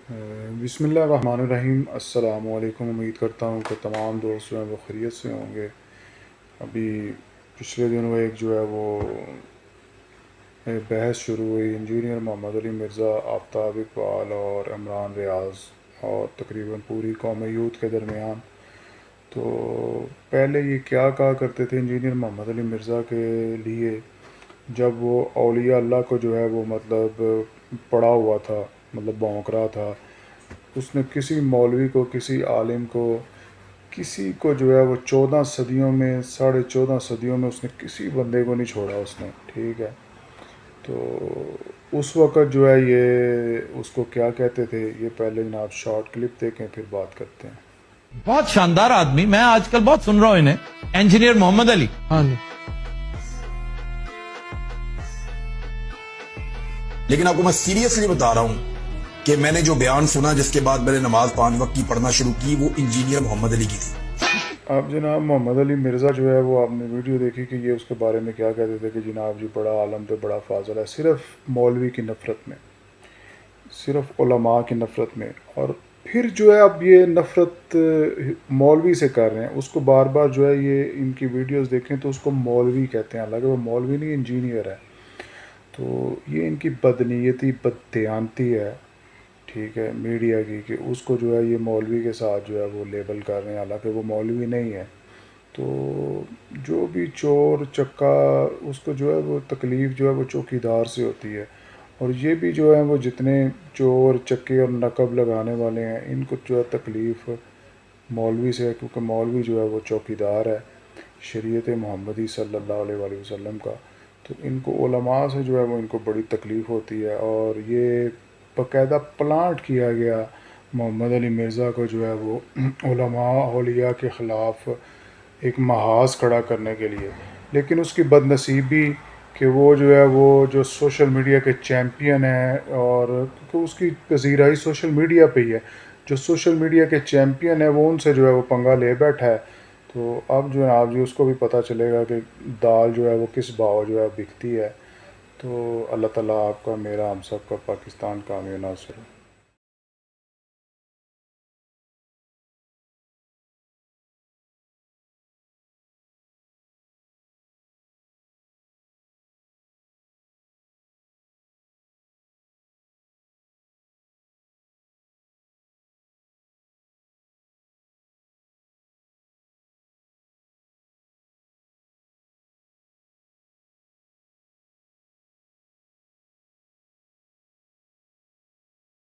बिस्मिल्लाहिर्रहमानिर्रहीम। अस्सलाम वालेकुम। उम्मीद करता हूँ कि तमाम दोस्त जो हैं वो खैरियत से होंगे। अभी पिछले दिनों एक जो है वो बहस शुरू हुई इंजीनियर मोहम्मद अली मिर्ज़ा, आफ्ताब इकबाल और इमरान रियाज और तकरीबन पूरी कौम यूथ के दरमियान। तो पहले ये क्या कहा करते थे इंजीनियर मोहम्मद अली मिर्ज़ा के लिए, जब वो औलिया अल्लाह को जो है वो मतलब पड़ा हुआ था, मतलब भौंक रहा था। उसने किसी मौलवी को, किसी आलिम को, किसी को जो है वो 14 सदियों में, 14.5 सदियों में उसने किसी बंदे को नहीं छोड़ा उसने, ठीक है। तो उस वक़्त जो है ये उसको क्या कहते थे, ये पहले जनाब शॉर्ट क्लिप देखें फिर बात करते हैं। बहुत शानदार आदमी, मैं आजकल बहुत सुन रहा हूं इन्हें, इंजीनियर मोहम्मद अली। हाँ जी। लेकिन आपको मैं सीरियसली बता रहा हूं कि मैंने जो बयान सुना जिसके बाद मैंने नमाज 5 वक्त की पढ़ना शुरू की, वो इंजीनियर मोहम्मद अली की थी। अब जनाब मोहम्मद अली मिर्ज़ा जो है वो आपने वीडियो देखी कि ये उसके बारे में क्या कहते थे कि जनाब जी बड़ा आलम पे बड़ा फाजल है, सिर्फ मौलवी की नफ़रत में, सिर्फ उलमा की नफ़रत में। और फिर जो है अब ये नफ़रत मौलवी से कर रहे हैं, उसको बार बार जो है ये इनकी वीडियोस देखें तो उसको मौलवी कहते हैं, हालांकि वो मौलवी नहीं इंजीनियर है। तो ये इनकी बदनीयती, बददियानती है, ठीक है, मीडिया की, कि उसको जो है ये मौलवी के साथ जो है वो लेबल कर रहे हैं, हालांकि वो मौलवी नहीं है। तो जो भी चोर चक्का, उसको जो है वो तकलीफ़ जो है वो चौकीदार से होती है। और ये भी जो है वो जितने चोर चक्के और नकब लगाने वाले हैं, इनको जो है तकलीफ़ मौलवी से है, क्योंकि मौलवी जो है वो चौकीदार है शरीयत मोहम्मदी सल्लल्लाहु अलैहि वसल्लम का। तो इनको उलमा से जो है वो इनको बड़ी तकलीफ़ होती है। और ये बाकायदा प्लांट किया गया मोहम्मद अली मिर्ज़ा को जो है वो उलमा औलिया के ख़िलाफ़ एक महाज खड़ा करने के लिए। लेकिन उसकी बदनसीबी कि वो जो है वो जो सोशल मीडिया के चैम्पियन हैं, और क्योंकि उसकी पजीराई सोशल मीडिया पे ही है, जो सोशल मीडिया के चैम्पियन है वो उनसे जो है वो पंगा ले बैठा है। तो अब जो है आप जी उसको भी पता चलेगा कि दाल जो है वो किस भाव जो है बिकती है। तो अल्लाह ताला आपका, मेरा, हम सब का पाकिस्तान कामयाब नासर हो।